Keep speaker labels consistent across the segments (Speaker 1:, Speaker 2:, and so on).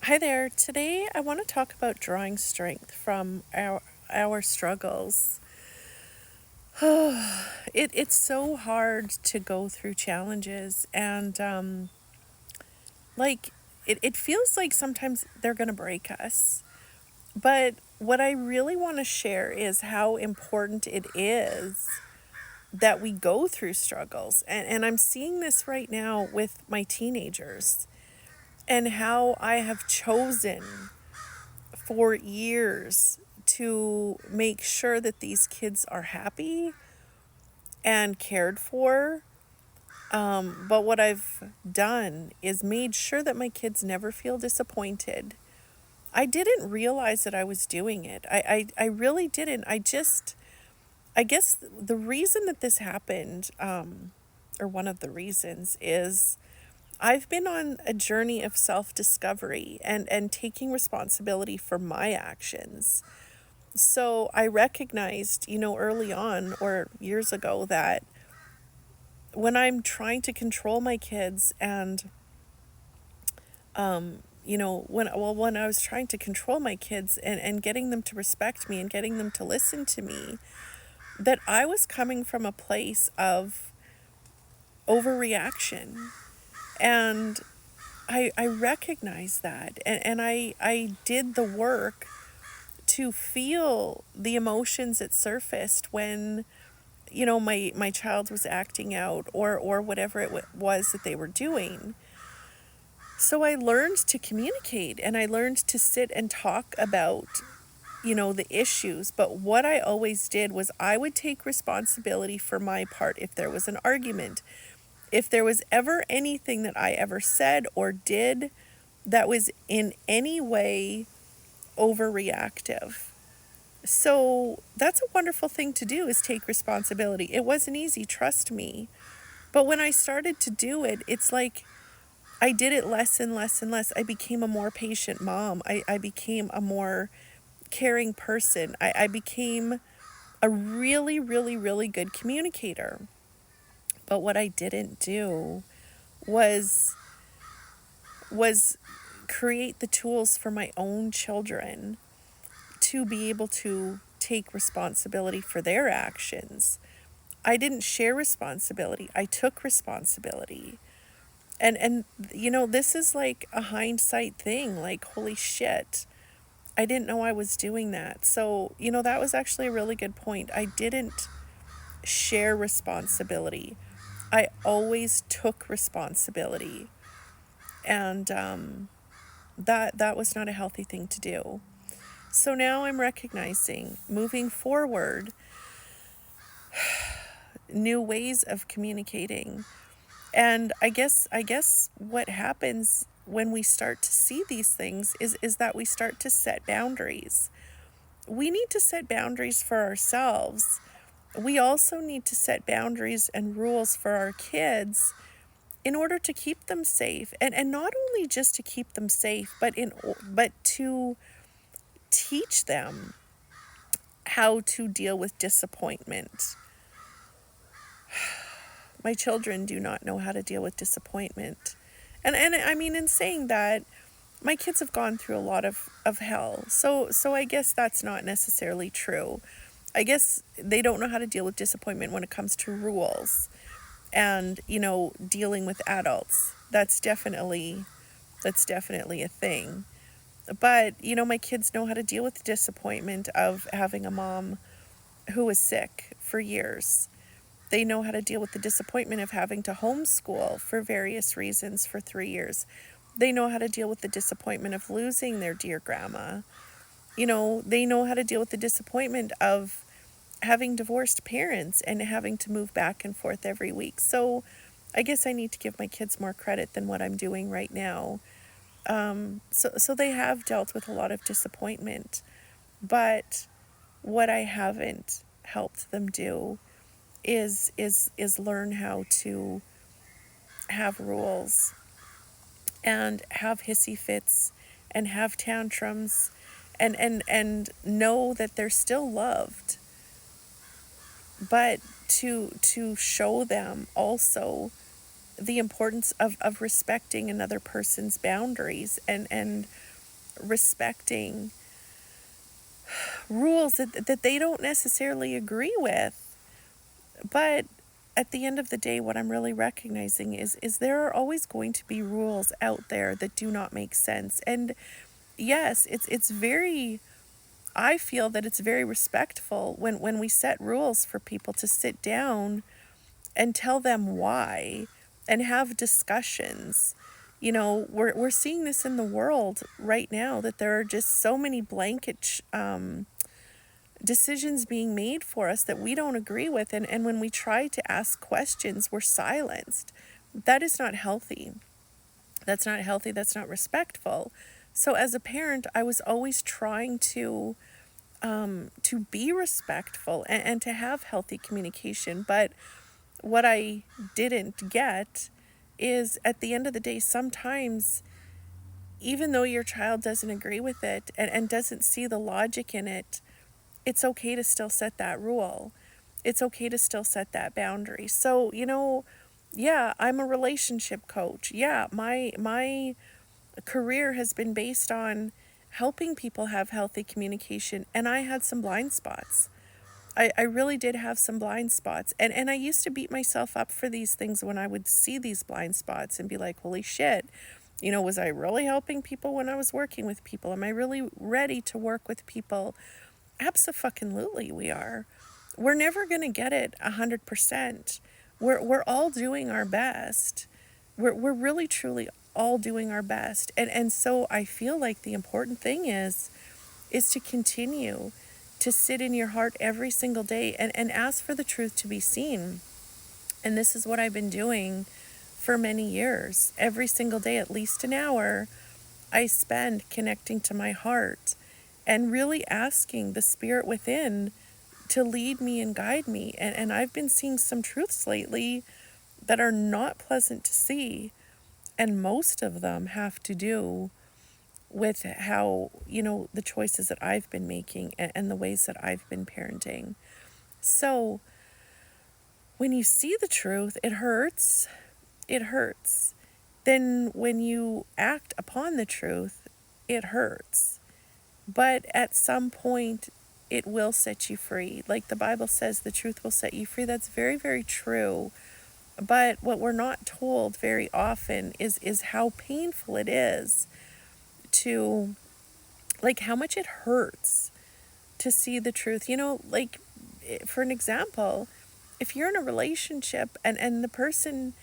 Speaker 1: Hi there. Today I want to talk about drawing strength from our struggles. It's so hard to go through challenges and like it feels like sometimes they're going to break us. But what I really want to share is how important it is that we go through struggles. And I'm seeing this right now with my teenagers and how I have chosen for years to make sure that these kids are happy and cared for. But what I've done is made sure that my kids never feel disappointed. I didn't realize that I was doing it. I really didn't. I guess the reason that this happened, or one of the reasons, is I've been on a journey of self discovery and taking responsibility for my actions. So I recognized, early on or years ago that when I'm trying to control my kids and, when I was trying to control my kids and getting them to respect me and getting them to listen to me, that I was coming from a place of overreaction. And I recognized that. And I did the work to feel the emotions that surfaced when my child was acting out or whatever was that they were doing. So I learned to communicate and I learned to sit and talk about the issues. But what I always did was I would take responsibility for my part. If there was an argument, if there was ever anything that I ever said or did that was in any way overreactive. So that's a wonderful thing to do, is take responsibility. It wasn't easy, trust me. But when I started to do it, it's like I did it less and less and less. I became a more patient mom. I became a more caring person. I became a really, really, really good communicator. But what I didn't do was was create the tools for my own children to be able to take responsibility for their actions. I didn't share responsibility. I took responsibility. And this is like a hindsight thing, like holy shit. I didn't know I was doing that. So, that was actually a really good point. I didn't share responsibility. I always took responsibility. And that was not a healthy thing to do. So now I'm recognizing, moving forward, new ways of communicating. And I guess what happens when we start to see these things is that we start to set boundaries. We need to set boundaries for ourselves. We also need to set boundaries and rules for our kids in order to keep them safe. And not only just to keep them safe, but to teach them how to deal with disappointment. My children do not know how to deal with disappointment. And I mean, in saying that, my kids have gone through a lot of hell. So I guess that's not necessarily true. I guess they don't know how to deal with disappointment when it comes to rules and, dealing with adults. That's definitely a thing. But, my kids know how to deal with the disappointment of having a mom who was sick for years. They know how to deal with the disappointment of having to homeschool for various reasons for 3 years. They know how to deal with the disappointment of losing their dear grandma. They know how to deal with the disappointment of having divorced parents and having to move back and forth every week. So I guess I need to give my kids more credit than what I'm doing right now. So they have dealt with a lot of disappointment. But what I haven't helped them do is learn how to have rules and have hissy fits and have tantrums and know that they're still loved, but to show them also the importance of respecting another person's boundaries and respecting rules that they don't necessarily agree with. But at the end of the day, what I'm really recognizing is there are always going to be rules out there that do not make sense. And yes, it's very, I feel that it's very respectful when we set rules for people to sit down and tell them why and have discussions. You know, we're seeing this in the world right now, that there are just so many blanket decisions being made for us that we don't agree with. And when we try to ask questions, we're silenced. That is not healthy. That's not healthy. That's not respectful. So as a parent, I was always trying to be respectful and to have healthy communication. But what I didn't get is, at the end of the day, sometimes, even though your child doesn't agree with it and doesn't see the logic in it, it's okay to still set that rule. It's okay to still set that boundary. So, yeah, I'm a relationship coach. Yeah, my career has been based on helping people have healthy communication, and I had some blind spots. I really did have some blind spots. And I used to beat myself up for these things when I would see these blind spots and be like, holy shit, was I really helping people when I was working with people? Am I really ready to work with people? Abso-fucking-lutely we are. We're never going to get it 100%. We're all doing our best. We're really truly all doing our best. And so I feel like the important thing is to continue to sit in your heart every single day and ask for the truth to be seen. And this is what I've been doing for many years. Every single day, at least an hour, I spend connecting to my heart and really asking the spirit within to lead me and guide me. And I've been seeing some truths lately that are not pleasant to see. And most of them have to do with how, the choices that I've been making and the ways that I've been parenting. So when you see the truth, it hurts. It hurts. Then when you act upon the truth, it hurts. But at some point, it will set you free. Like the Bible says, the truth will set you free. That's very, very true. But what we're not told very often is how painful it is to, like, how much it hurts to see the truth. Like, for an example, if you're in a relationship and the person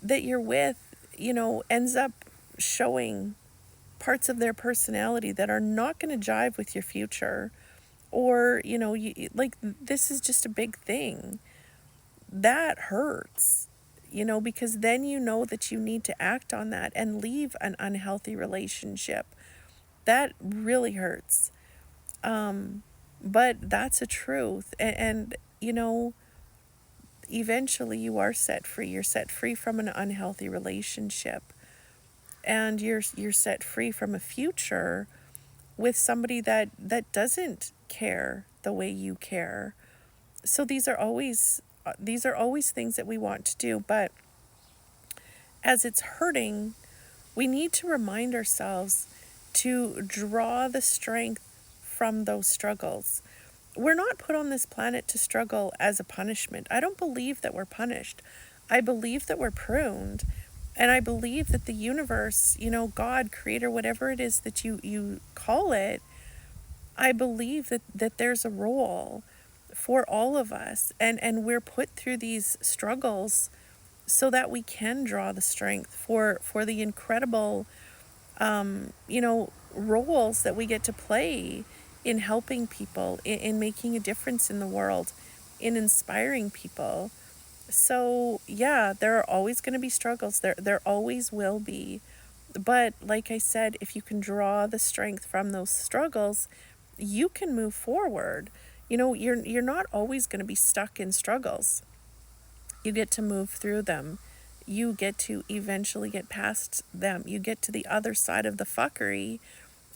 Speaker 1: that you're with, ends up showing parts of their personality that are not going to jive with your future, or, like, this is just a big thing, that hurts, because then that you need to act on that and leave an unhealthy relationship. That really hurts. But that's a truth. And eventually you are set free. You're set free from an unhealthy relationship. And you're set free from a future with somebody that doesn't care the way you care. So these are always things that we want to do, but as it's hurting, we need to remind ourselves to draw the strength from those struggles. We're not put on this planet to struggle as a punishment. I don't believe that we're punished. I believe that we're pruned. And I believe that the universe, God, creator, whatever it is that you call it, I believe that there's a role for all of us. And we're put through these struggles so that we can draw the strength for the incredible, roles that we get to play in helping people, in making a difference in the world, in inspiring people. So yeah, there are always going to be struggles. There always will be. But like I said, if you can draw the strength from those struggles, you can move forward. You're not always going to be stuck in struggles. You get to move through them. You get to eventually get past them. You get to the other side of the fuckery,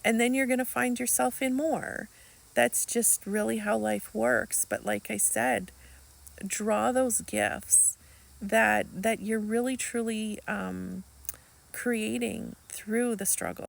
Speaker 1: and then you're going to find yourself in more. That's just really how life works. But like I said, draw those gifts that you're really truly creating through the struggle.